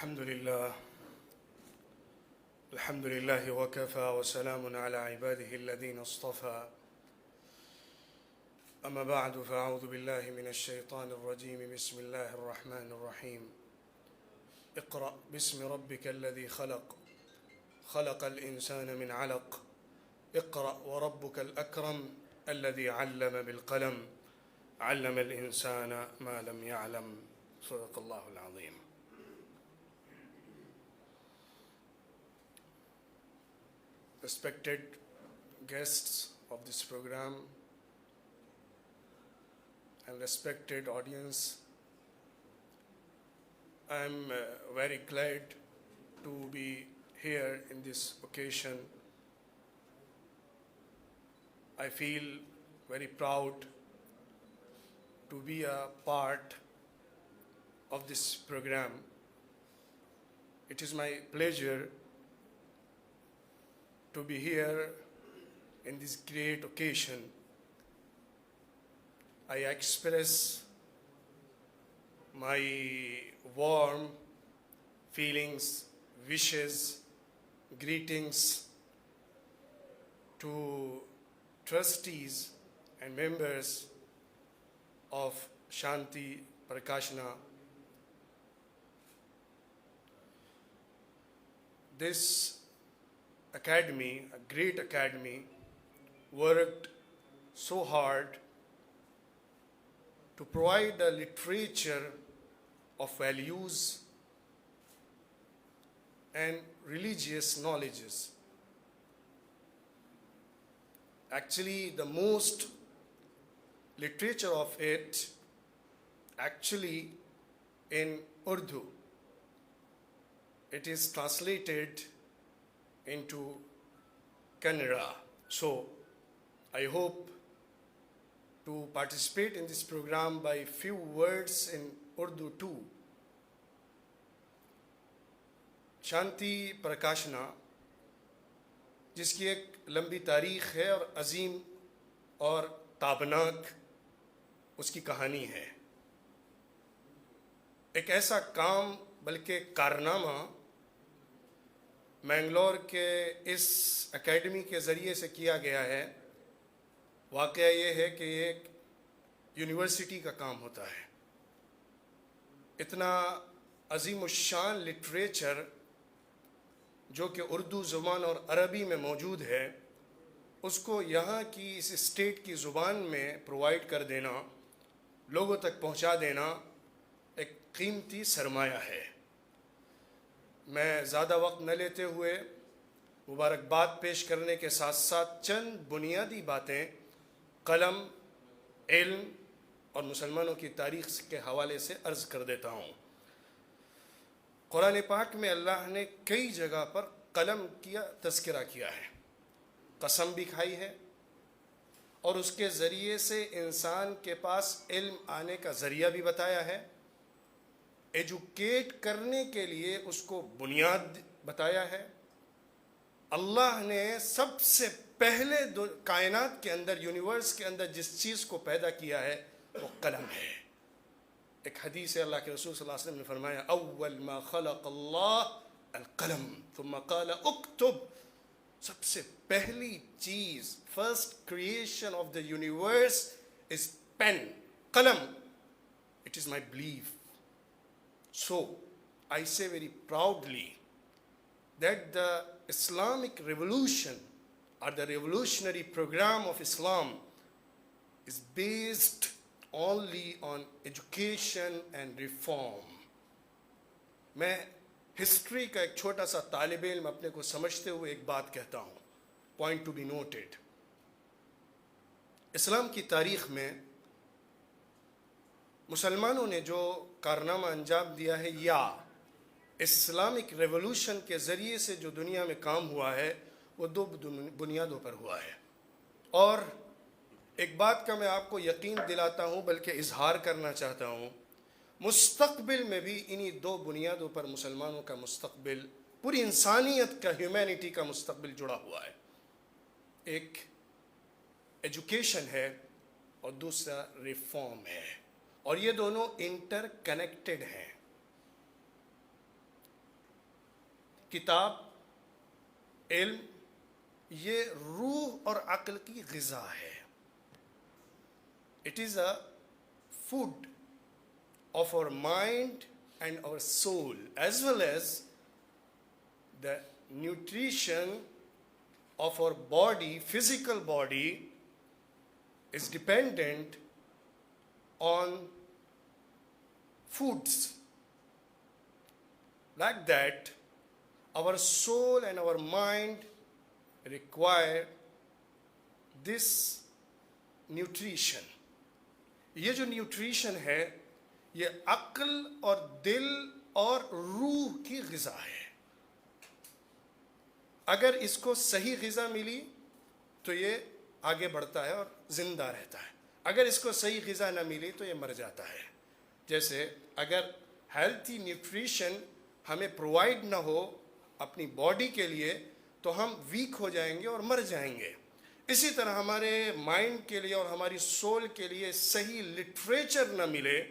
الحمد لله وكفى وسلام على عباده الذين اصطفى أما بعد فأعوذ بالله من الشيطان الرجيم بسم الله الرحمن الرحيم اقرأ باسم ربك الذي خلق الإنسان من علق اقرأ وربك الأكرم الذي علم بالقلم علم الإنسان ما لم يعلم صدق الله العظيم. Respected guests of this program and respected audience, I am very glad to be here in this occasion. I feel very proud to be a part of this program. It is my pleasure to be here in this great occasion. I express my warm feelings, wishes, greetings to trustees and members of Shanti Prakashana. This academy, a great academy, worked so hard to provide a literature of values and religious knowledges. Actually, the most literature of it actually in Urdu. It is translated into Kannada. So I hope to participate in this program by few words in Urdu too. شانتی پرکاشنا جس کی ایک لمبی تاریخ ہے اور عظیم اور تابناک اس کی کہانی ہے. ایک ایسا کام بلکہ کارنامہ مینگلور کے اس اکیڈمی کے ذریعے سے کیا گیا ہے. واقعہ یہ ہے کہ یہ ایک یونیورسٹی کا کام ہوتا ہے. اتنا عظیم الشان لٹریچر جو کہ اردو زبان اور عربی میں موجود ہے اس کو یہاں کی اس اسٹیٹ کی زبان میں پرووائڈ کر دینا، لوگوں تک پہنچا دینا ایک قیمتی سرمایہ ہے. میں زیادہ وقت نہ لیتے ہوئے مبارکباد پیش کرنے کے ساتھ ساتھ چند بنیادی باتیں قلم، علم اور مسلمانوں کی تاریخ کے حوالے سے عرض کر دیتا ہوں. قرآن پاک میں اللہ نے کئی جگہ پر قلم کا تذکرہ کیا ہے، قسم بھی کھائی ہے اور اس کے ذریعے سے انسان کے پاس علم آنے کا ذریعہ بھی بتایا ہے. ایجوکیٹ کرنے کے لیے اس کو بنیاد بتایا ہے. اللہ نے سب سے پہلے کائنات کے اندر، یونیورس کے اندر جس چیز کو پیدا کیا ہے وہ قلم ہے. ایک حدیث ہے، اللہ کے رسول صلی اللہ علیہ وسلم نے فرمایا اول ما خلق اللہ القلم ثم قال اکتب. سب سے پہلی چیز، first creation of the universe is pen, قلم. It is my belief. So, I say very proudly that the Islamic revolution or the revolutionary program of Islam is based only on education and reform. میں history کا ایک چھوٹا سا طالب علم اپنے کو سمجھتے ہوئے ایک بات کہتا ہوں، پوائنٹ ٹو بی نوٹڈ. اسلام کی تاریخ میں مسلمانوں نے جو کارنامہ انجام دیا ہے یا اسلامک ریولوشن کے ذریعے سے جو دنیا میں کام ہوا ہے وہ دو بنیادوں پر ہوا ہے. اور ایک بات کا میں آپ کو یقین دلاتا ہوں بلکہ اظہار کرنا چاہتا ہوں، مستقبل میں بھی انہی دو بنیادوں پر مسلمانوں کا مستقبل، پوری انسانیت کا، ہیومینٹی کا مستقبل جڑا ہوا ہے. ایک ایجوکیشن ہے اور دوسرا ریفارم ہے، اور یہ دونوں انٹر کنیکٹڈ ہیں. کتاب، علم، یہ روح اور عقل کی غذا ہے. It is a food of our mind and our soul, as well as the nutrition of our body, physical body, is dependent on foods. Like that, our soul and our mind require this nutrition. یہ جو nutrition ہے یہ عقل اور دل اور روح کی غذا ہے. اگر اس کو صحیح غذا ملی تو یہ آگے بڑھتا ہے اور زندہ رہتا ہے. اگر اس کو صحیح غذا نہ ملی تو یہ مر جاتا ہے. جیسے اگر ہیلتھی نیوٹریشن ہمیں پرووائڈ نہ ہو اپنی باڈی کے لیے تو ہم ویک ہو جائیں گے اور مر جائیں گے. اسی طرح ہمارے مائنڈ کے لیے اور ہماری سول کے لیے صحیح لٹریچر نہ ملے،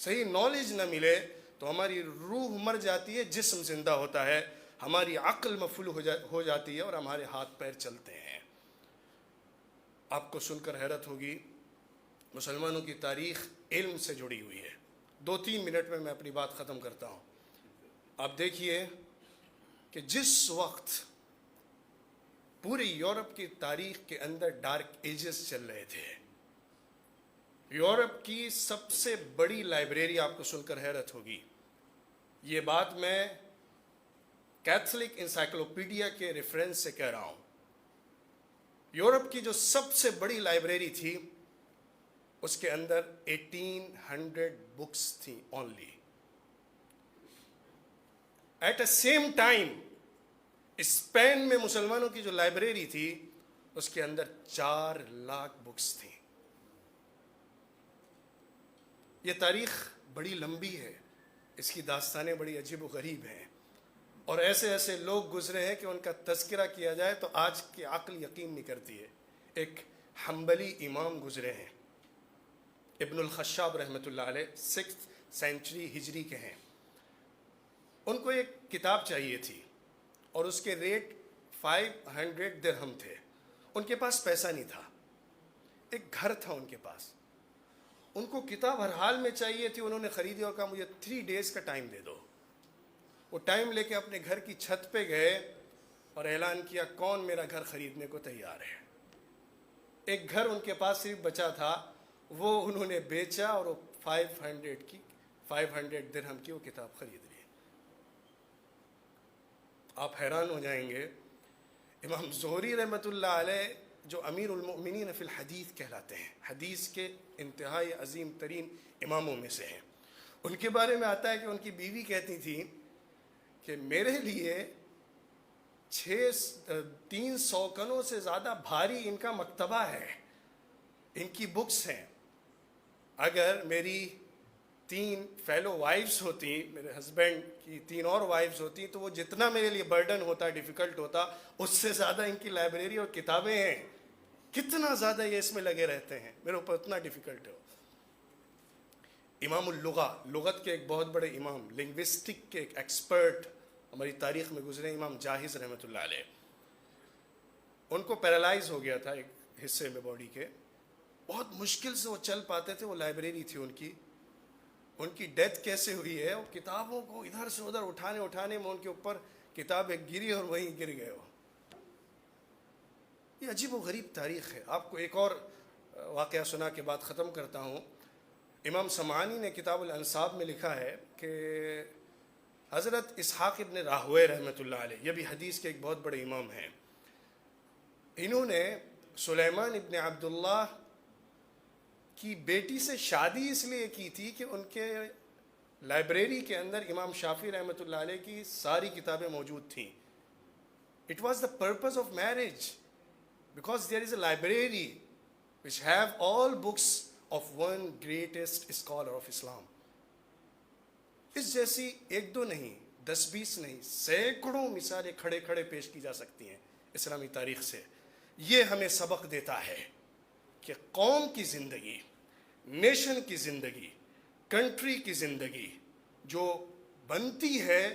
صحیح نالج نہ ملے تو ہماری روح مر جاتی ہے، جسم زندہ ہوتا ہے، ہماری عقل مفعول ہو جاتی ہے اور ہمارے ہاتھ پیر چلتے ہیں. آپ کو سن کر حیرت ہوگی، مسلمانوں کی تاریخ علم سے جڑی ہوئی ہے. 2-3 منٹ میں اپنی بات ختم کرتا ہوں. آپ دیکھیے کہ جس وقت پوری یورپ کی تاریخ کے اندر ڈارک ایجز چل رہے تھے، یورپ کی سب سے بڑی لائبریری، آپ کو سن کر حیرت ہوگی، یہ بات میں کیتھولک انسائکلوپیڈیا کے ریفرنس سے کہہ رہا ہوں، یورپ کی جو سب سے بڑی لائبریری تھی اس کے اندر 1800 بکس تھیں only. At a same time Spain میں مسلمانوں کی جو لائبریری تھی اس کے اندر 4 لاکھ بکس تھیں. یہ تاریخ بڑی لمبی ہے، اس کی داستانیں بڑی عجیب و غریب ہیں، اور ایسے ایسے لوگ گزرے ہیں کہ ان کا تذکرہ کیا جائے تو آج کی عقل یقین نہیں کرتی ہے. ایک حنبلی امام گزرے ہیں، ابن الخشاب رحمۃ اللہ علیہ، 6th سینچری ہجری کے ہیں. ان کو ایک کتاب چاہیے تھی اور اس کے ریٹ 500 درہم تھے. ان کے پاس پیسہ نہیں تھا، ایک گھر تھا ان کے پاس، ان کو کتاب ہر حال میں چاہیے تھی. انہوں نے خریدی اور کہا مجھے 3 days کا ٹائم دے دو. وہ ٹائم لے کے اپنے گھر کی چھت پہ گئے اور اعلان کیا کون میرا گھر خریدنے کو تیار ہے. ایک گھر ان کے پاس صرف بچا تھا، وہ انہوں نے بیچا اور وہ 500 درہم کی وہ کتاب خرید لی. آپ حیران ہو جائیں گے، امام زہری رحمۃ اللہ علیہ جو امیر المؤمنین فی الحدیث کہلاتے ہیں، حدیث کے انتہائی عظیم ترین اماموں میں سے ہیں، ان کے بارے میں آتا ہے کہ ان کی بیوی کہتی تھی کہ میرے لیے 300 کنوں سے زیادہ بھاری ان کا مکتبہ ہے، ان کی بکس ہیں. اگر میری 3 فیلو وائفز ہوتی، میرے ہسبینڈ کی 3 اور وائفز ہوتی تو وہ جتنا میرے لیے برڈن ہوتا، ڈیفیکلٹ ہوتا، اس سے زیادہ ان کی لائبریری اور کتابیں ہیں. کتنا زیادہ یہ اس میں لگے رہتے ہیں، میرے اوپر اتنا ڈیفیکلٹ ہو. امام اللغہ، لغت کے ایک بہت بڑے امام، لنگوسٹک کے ایک ایکسپرٹ ہماری تاریخ میں گزرے، امام جاہز رحمۃ اللہ علیہ. ان کو پیرالائز ہو گیا تھا ایک حصے میں باڈی کے، بہت مشکل سے وہ چل پاتے تھے. وہ لائبریری تھی ان کی ڈیتھ کیسے ہوئی ہے، وہ کتابوں کو ادھر سے ادھر اٹھانے میں ان کے اوپر کتاب ایک گری اور وہیں گر گئے. وہ یہ عجیب و غریب تاریخ ہے. آپ کو ایک اور واقعہ سنا کے بعد ختم کرتا ہوں. امام سمعانی نے کتاب الانساب میں لکھا ہے کہ حضرت اسحاق ابن راہوے رحمۃ اللہ علیہ، یہ بھی حدیث کے ایک بہت بڑے امام ہیں، انہوں نے سلیمان ابن عبداللہ کی بیٹی سے شادی اس لیے کی تھی کہ ان کے لائبریری کے اندر امام شافعی رحمۃ اللہ علیہ کی ساری کتابیں موجود تھیں. It was the purpose of marriage because there is a library which have all books of one greatest scholar of Islam. اس جیسی 1-2 نہیں، 10-20 نہیں، سینکڑوں مثالیں کھڑے کھڑے پیش کی جا سکتی ہیں اسلامی تاریخ سے. یہ ہمیں سبق دیتا ہے کہ قوم کی زندگی، نیشن کی زندگی، کنٹری کی زندگی جو بنتی ہے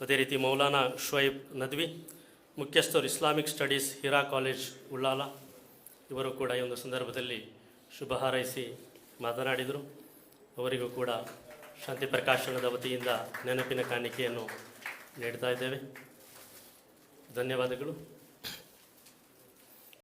ಅದೇ ರೀತಿ ಮೌಲಾನಾ ಶುಐಬ್ ನದ್ವಿ, ಮುಖ್ಯಸ್ಥರು ಇಸ್ಲಾಮಿಕ್ ಸ್ಟಡೀಸ್ ಹಿರಾ ಕಾಲೇಜ್ ಉಳ್ಳಾಲ, ಇವರು ಕೂಡ ಈ ಒಂದು ಸಂದರ್ಭದಲ್ಲಿ ಶುಭ ಹಾರೈಸಿ ಮಾತನಾಡಿದರು. ಅವರಿಗೂ ಕೂಡ ಶಾಂತಿ ಪ್ರಕಾಶನದ ವತಿಯಿಂದ ನೆನಪಿನ ಕಾಣಿಕೆಯನ್ನು ನೀಡ್ತಾ ಇದ್ದೇವೆ. ಧನ್ಯವಾದಗಳು.